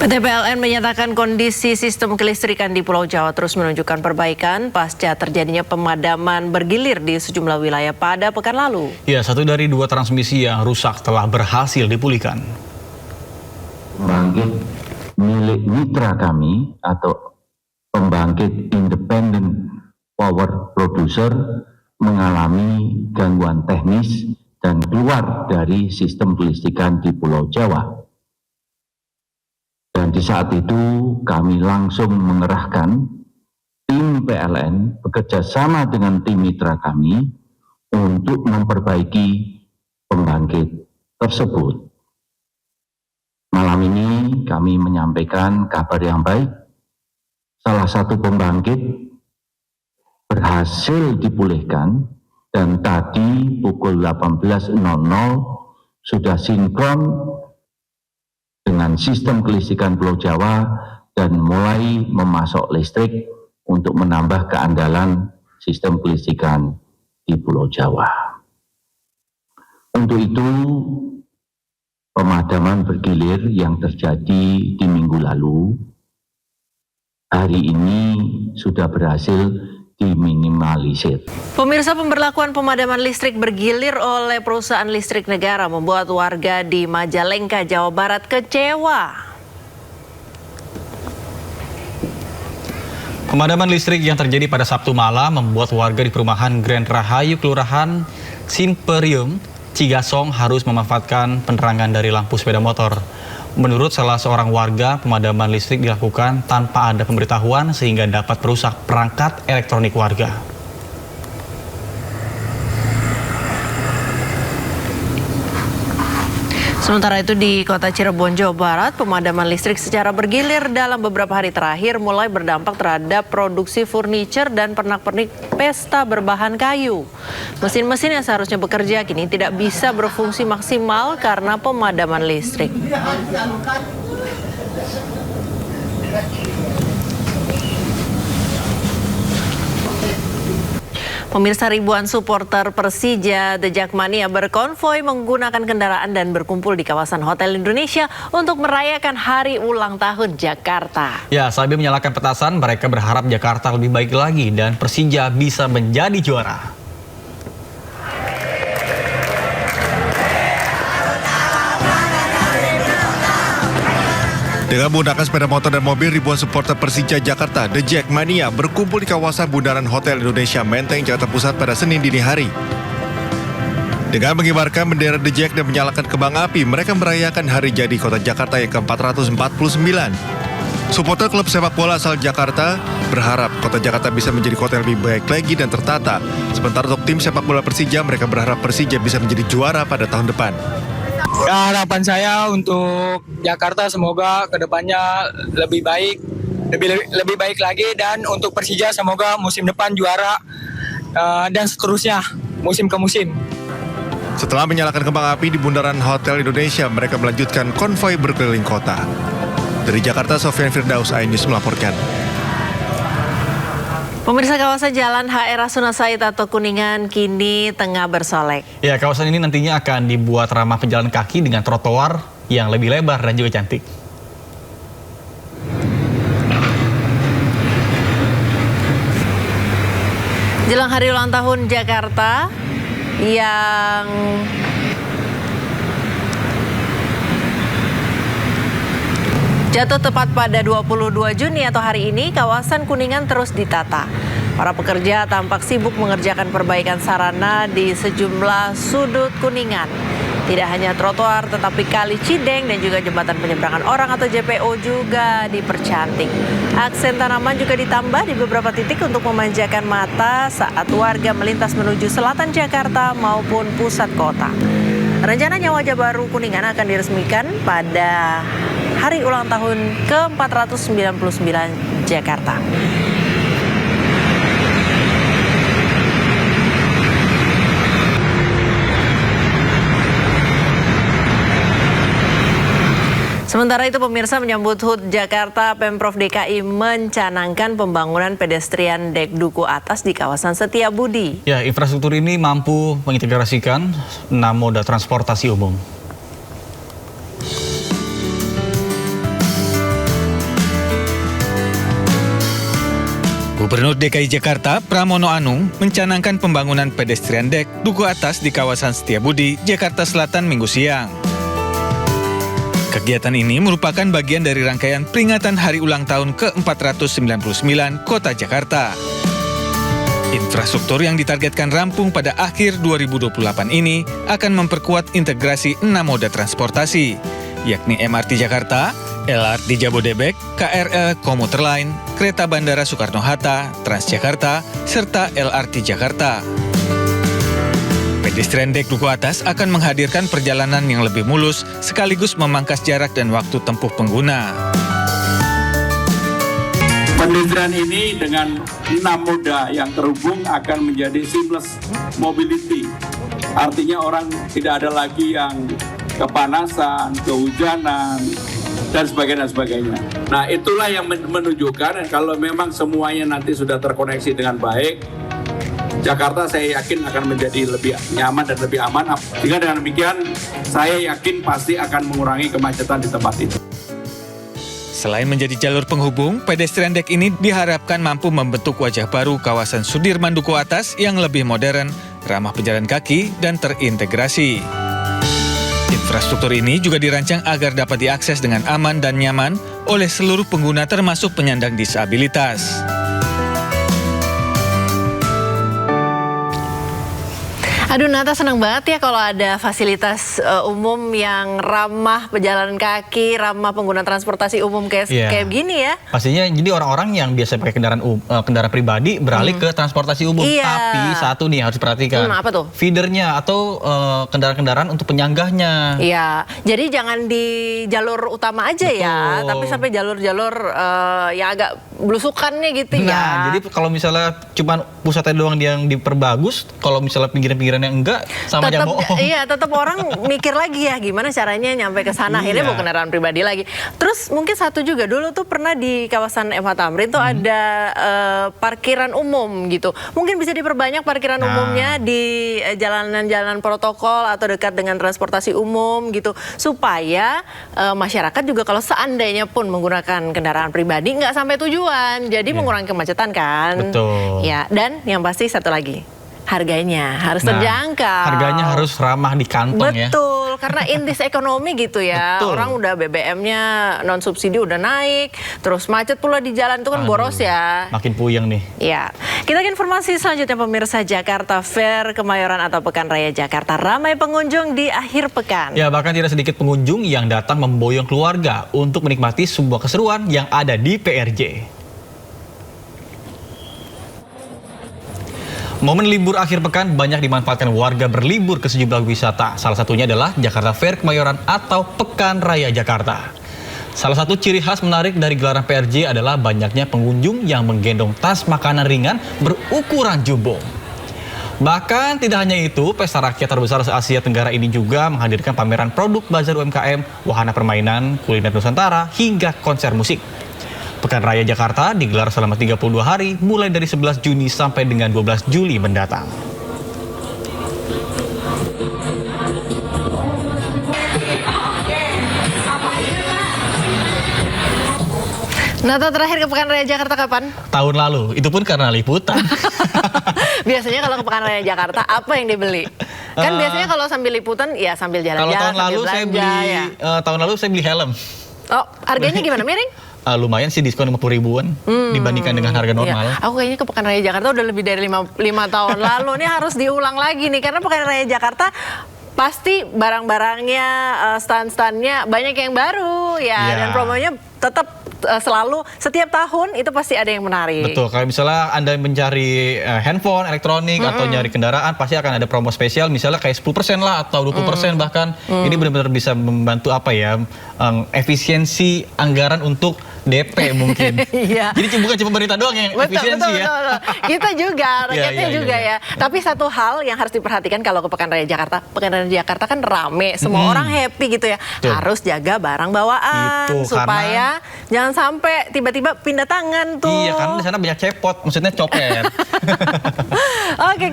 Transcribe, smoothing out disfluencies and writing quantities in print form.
PT PLN menyatakan kondisi sistem kelistrikan di Pulau Jawa terus menunjukkan perbaikan pasca terjadinya pemadaman bergilir di sejumlah wilayah pada pekan lalu. Ya, 1 dari 2 transmisi yang rusak telah berhasil dipulihkan. Pembangkit milik mitra kami atau pembangkit independent power producer mengalami gangguan teknis dan keluar dari sistem kelistrikan di Pulau Jawa. Dan di saat itu kami langsung mengerahkan tim PLN bekerja sama dengan tim mitra kami untuk memperbaiki pembangkit tersebut. Malam ini kami menyampaikan kabar yang baik. Salah satu pembangkit berhasil dipulihkan dan tadi pukul 18.00 sudah sinkron dengan sistem kelistrikan Pulau Jawa dan mulai memasok listrik untuk menambah keandalan sistem kelistrikan di Pulau Jawa. Untuk itu, pemadaman bergilir yang terjadi di minggu lalu, hari ini sudah berhasil diminimalisir. Pemirsa, pemberlakuan pemadaman listrik bergilir oleh perusahaan listrik negara membuat warga di Majalengka, Jawa Barat kecewa. Pemadaman listrik yang terjadi pada Sabtu malam membuat warga di perumahan Grand Rahayu, Kelurahan Simperium, Cigasong harus memanfaatkan penerangan dari lampu sepeda motor. Menurut salah seorang warga, pemadaman listrik dilakukan tanpa ada pemberitahuan sehingga dapat merusak perangkat elektronik warga. Sementara itu di kota Cirebon, Jawa Barat, pemadaman listrik secara bergilir dalam beberapa hari terakhir mulai berdampak terhadap produksi furniture dan pernak-pernik pesta berbahan kayu. Mesin-mesin yang seharusnya bekerja kini tidak bisa berfungsi maksimal karena pemadaman listrik. Pemirsa, ribuan supporter Persija The Jackmania berkonvoi menggunakan kendaraan dan berkumpul di kawasan Hotel Indonesia untuk merayakan hari ulang tahun Jakarta. Ya, sambil menyalakan petasan, mereka berharap Jakarta lebih baik lagi dan Persija bisa menjadi juara. Dengan menggunakan sepeda motor dan mobil, ribuan supporter Persija Jakarta The Jackmania berkumpul di kawasan bundaran Hotel Indonesia Menteng, Jakarta Pusat pada Senin dini hari. Dengan mengibarkan bendera The Jack dan menyalakan kembang api, mereka merayakan hari jadi Kota Jakarta yang ke-449. Supporter klub sepak bola asal Jakarta berharap Kota Jakarta bisa menjadi kota yang lebih baik lagi dan tertata. Sementara untuk tim sepak bola Persija, mereka berharap Persija bisa menjadi juara pada tahun depan. Ya, harapan saya untuk Jakarta semoga kedepannya lebih baik, lebih baik lagi, dan untuk Persija semoga musim depan juara dan seterusnya musim ke musim. Setelah menyalakan kembang api di bundaran Hotel Indonesia, mereka melanjutkan konvoi berkeliling kota. Dari Jakarta, Sofyan Firdaus, iNews melaporkan. Pemirsa, kawasan Jalan HR Rasuna Said atau Kuningan kini tengah bersolek. Ya, kawasan ini nantinya akan dibuat ramah pejalan kaki dengan trotoar yang lebih lebar dan juga cantik. Jelang hari ulang tahun Jakarta yang jatuh tepat pada 22 Juni atau hari ini, kawasan Kuningan terus ditata. Para pekerja tampak sibuk mengerjakan perbaikan sarana di sejumlah sudut Kuningan. Tidak hanya trotoar, tetapi kali Cideng dan juga jembatan penyeberangan orang atau JPO juga dipercantik. Aksen tanaman juga ditambah di beberapa titik untuk memanjakan mata saat warga melintas menuju selatan Jakarta maupun pusat kota. Rencananya wajah baru Kuningan akan diresmikan pada hari ulang tahun ke-499 Jakarta. Sementara itu, pemirsa, menyambut HUT Jakarta, Pemprov DKI mencanangkan pembangunan pedestrian dek duku atas di kawasan Setiabudi. Ya, infrastruktur ini mampu mengintegrasikan 6 moda transportasi umum. Gubernur DKI Jakarta Pramono Anung mencanangkan pembangunan pedestrian dek duku atas di kawasan Setiabudi, Jakarta Selatan Minggu siang. Kegiatan ini merupakan bagian dari rangkaian peringatan Hari Ulang Tahun ke-499 Kota Jakarta. Infrastruktur yang ditargetkan rampung pada akhir 2028 ini akan memperkuat integrasi 6 moda transportasi, yakni MRT Jakarta, LRT Jabodebek, KRL Komuter Line, Kereta Bandara Soekarno-Hatta, Transjakarta, serta LRT Jakarta. Pedestrian dek duku atas akan menghadirkan perjalanan yang lebih mulus sekaligus memangkas jarak dan waktu tempuh pengguna. Pedestrian ini dengan 6 moda yang terhubung akan menjadi seamless mobility. Artinya orang tidak ada lagi yang kepanasan, kehujanan, dan sebagainya. Nah, itulah yang menunjukkan kalau memang semuanya nanti sudah terkoneksi dengan baik, Jakarta saya yakin akan menjadi lebih nyaman dan lebih aman. Sehingga dengan demikian, saya yakin pasti akan mengurangi kemacetan di tempat itu. Selain menjadi jalur penghubung, pedestrian dek ini diharapkan mampu membentuk wajah baru kawasan Sudirman Duku Atas yang lebih modern, ramah pejalan kaki, dan terintegrasi. Infrastruktur ini juga dirancang agar dapat diakses dengan aman dan nyaman oleh seluruh pengguna termasuk penyandang disabilitas. Aduh Nata, senang banget ya kalau ada fasilitas umum yang ramah pejalan kaki, ramah pengguna transportasi umum kayak gini ya. Pastinya jadi orang-orang yang biasa pakai kendaraan pribadi beralih ke transportasi umum. Iya. Tapi satu nih harus diperhatikan. Apa tuh? Feedernya atau kendaraan-kendaraan untuk penyanggahnya. Iya, jadi jangan di jalur utama aja ya, tapi sampai jalur-jalur yang agak belusukannya gitu ya. Nah, jadi kalau misalnya cuma pusatnya doang yang diperbagus, kalau misalnya pinggiran-pinggiran yang enggak, sama aja bohong. Iya, tetap orang mikir lagi ya gimana caranya nyampe ke sana. Akhirnya bawa kendaraan pribadi lagi. Terus mungkin satu juga dulu tuh pernah di kawasan MH Tamrin tuh ada parkiran umum gitu. Mungkin bisa diperbanyak parkiran umumnya di jalanan-jalanan protokol atau dekat dengan transportasi umum gitu, supaya masyarakat juga kalau seandainya pun menggunakan kendaraan pribadi nggak sampai tujuan, jadi mengurangi kemacetan kan. Betul. Ya, dan yang pasti satu lagi, harganya harus terjangkau. Harganya harus ramah di kantong ya. Betul, karena indeks ekonomi gitu ya. Betul. Orang udah BBM-nya non subsidi udah naik, terus macet pula di jalan itu kan boros ya. Makin puyeng nih. Ya, kita ke informasi selanjutnya pemirsa. Jakarta Fair Kemayoran atau Pekan Raya Jakarta ramai pengunjung di akhir pekan. Ya, bahkan tidak sedikit pengunjung yang datang memboyong keluarga untuk menikmati sebuah keseruan yang ada di PRJ. Momen libur akhir pekan banyak dimanfaatkan warga berlibur ke sejumlah wisata. Salah satunya adalah Jakarta Fair Kemayoran atau Pekan Raya Jakarta. Salah satu ciri khas menarik dari gelaran PRJ adalah banyaknya pengunjung yang menggendong tas makanan ringan berukuran jumbo. Bahkan tidak hanya itu, pesta rakyat terbesar se-Asia Tenggara ini juga menghadirkan pameran produk bazar UMKM, wahana permainan, kuliner Nusantara, hingga konser musik. Pekan Raya Jakarta digelar selama 32 hari, mulai dari 11 Juni sampai dengan 12 Juli mendatang. Nata, terakhir ke Pekan Raya Jakarta kapan? Tahun lalu, itu pun karena liputan. Biasanya kalau ke Pekan Raya Jakarta, apa yang dibeli? Kan biasanya kalau sambil liputan, ya sambil jalan-jalan, Kalau tahun lalu belanja, saya beli, ya. tahun lalu saya beli helm. Oh, harganya gimana, miring? Lumayan sih, diskon 50 ribuan dibandingkan dengan harga normal. Iya. Aku kayaknya ke Pekan Raya Jakarta udah lebih dari 5 tahun lalu. Ini harus diulang lagi nih, karena Pekan Raya Jakarta pasti barang-barangnya, stand-standnya banyak yang baru ya, dan promonya tetap selalu setiap tahun itu pasti ada yang menarik. Betul, kalau misalnya Anda mencari handphone, elektronik atau nyari kendaraan, pasti akan ada promo spesial, misalnya kayak 10% lah atau 20% bahkan. Ini benar-benar bisa membantu efisiensi anggaran untuk DP mungkin. Iya. Jadi bukan cuma pemerintah doang yang efisiensi ya. Betul. Kita juga, rakyatnya juga ya. Tapi satu hal yang harus diperhatikan kalau ke Pekan Raya Jakarta, Pekan Raya Jakarta kan rame, semua orang happy gitu ya. Betul. Harus jaga barang bawaan Itu, supaya jangan sampai tiba-tiba pindah tangan tuh. Iya, karena di sana banyak cepot, maksudnya copet. Oke, kita